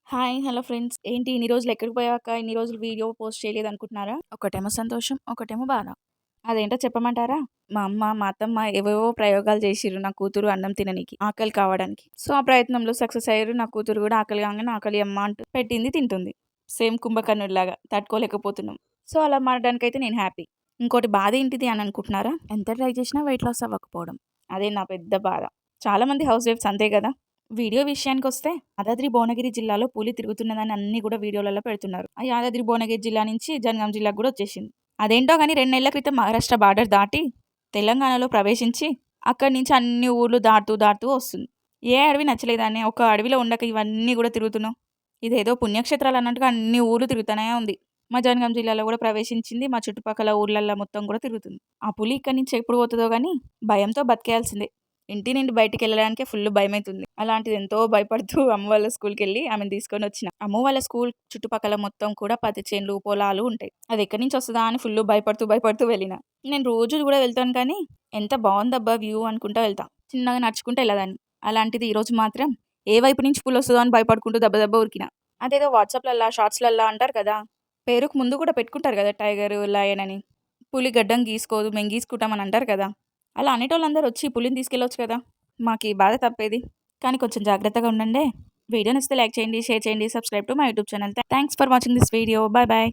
Hi! Hello friends. ఏంటి ఇన్ని రోజులు ఎక్కడికి పోయావక్క? ఇన్ని రోజులు వీడియో పోస్ట్ చేయలేదనుకుంటున్నారా? ఒకటేమో సంతోషం, ఒకటేమో బాధ. అదేంటో చెప్పమంటారా? మా అమ్మ, మా అత్తమ్మ ఏవేవో ప్రయోగాలు చేసిర్రు నా కూతురు అన్నం తిననీకి, ఆకలి కావడానికి. సో, ఆ ప్రయత్నంలో సక్సెస్ అయ్యారు. నా కూతురు కూడా ఆకలి కాంగానే ఆకలి అమ్మ అంటూ పెట్టింది తింటుంది. సేమ్ కుంభకర్ణుడిలాగా తట్టుకోలేకపోతున్నాం. సో, అలా మారడానికైతే నేను హ్యాపీ. ఇంకోటి బాధ ఏంటిది అని అనుకుంటున్నారా? ఎంత ట్రై చేసినా వెయిట్ లాస్ అవ్వకపోవడం. అదే నా పెద్ద బాధ. చాలామంది హౌస్ వైఫ్స్ అంతే కదా! వీడియో విషయానికొస్తే యాదాద్రి భువనగిరి జిల్లాలో పులి తిరుగుతున్నదని అన్నీ కూడా వీడియోలలో పెడుతున్నారు. ఆ యాదాద్రి భువనగిరి జిల్లా నుంచి జనగాం జిల్లాకు కూడా వచ్చేసింది. అదేంటో గానీ 2 నెలల క్రితం మహారాష్ట్ర బార్డర్ దాటి తెలంగాణలో ప్రవేశించి అక్కడి నుంచి అన్ని ఊర్లు దాటుతూ దాటుతూ వస్తుంది. ఏ అడవి నచ్చలేదానే ఒక అడవిలో ఉండక ఇవన్నీ కూడా తిరుగుతున్నావు. ఇదేదో పుణ్యక్షేత్రాలు అన్నట్టుగా అన్ని ఊర్లు తిరుగుతూనే ఉంది. మా జనగాం జిల్లాలో కూడా ప్రవేశించింది. మా చుట్టుపక్కల ఊర్లల్లో మొత్తం కూడా తిరుగుతుంది. ఆ పులి ఇక్కడి నుంచి ఎప్పుడు పోతుందో గానీ భయంతో బతికేయాల్సిందే. ఇంటి నుండి బయటికెళ్ళడానికే ఫుల్ భయమైతుంది. అలాంటిది ఎంతో భయపడుతూ అమ్మ వాళ్ళ స్కూల్‌కెళ్ళి ఆమెను తీసుకొనొచ్చిన. అమ్మ వాళ్ళ స్కూల్ చుట్టుపక్కల మొత్తం కూడా పత్తి చేనులు, పొలాలు ఉంటాయి. అది ఎక్కడి నుంచి వస్తదా అని ఫుల్ భయపడుతూ, భయపడుతూ వెళ్ళిన. నేను రోజు కూడా వెళ్తాను కానీ, ఎంత బావుందబ్బా వ్యూ అనుకుంటా వెళ్తా. చిన్నగా నడుచుకుంటూ ఎళ్ళేదాన్ని. అలాంటిది ఈరోజు మాత్రం ఏ వైపు నుంచి పులొస్తదో అని భయపడుకుంటూ దబ దబ ఉరికిన. అదేదో వాట్సాప్‌లల్లా, షార్ట్స్‌లల్లా అంటారు కదా! పేరుకు ముందు కూడా పెట్టుకుంటారు కదా! టైగరు, లయన్ అని. పులి గడ్డం గీసుకోదు, మేము గీసుకుంటాం అని అంటారు కదా! అలా అనేటోళ్ళందరూ వచ్చి పులిని తీసుకెళ్ళొచ్చు కదా! మాకీ బాధ తప్పేది. కానీ కొంచెం జాగ్రత్తగా ఉండండే. వీడియో నచ్చితే లైక్ చేయండి, షేర్ చేయండి, subscribe to my YouTube channel. Thanks for watching this video. By by.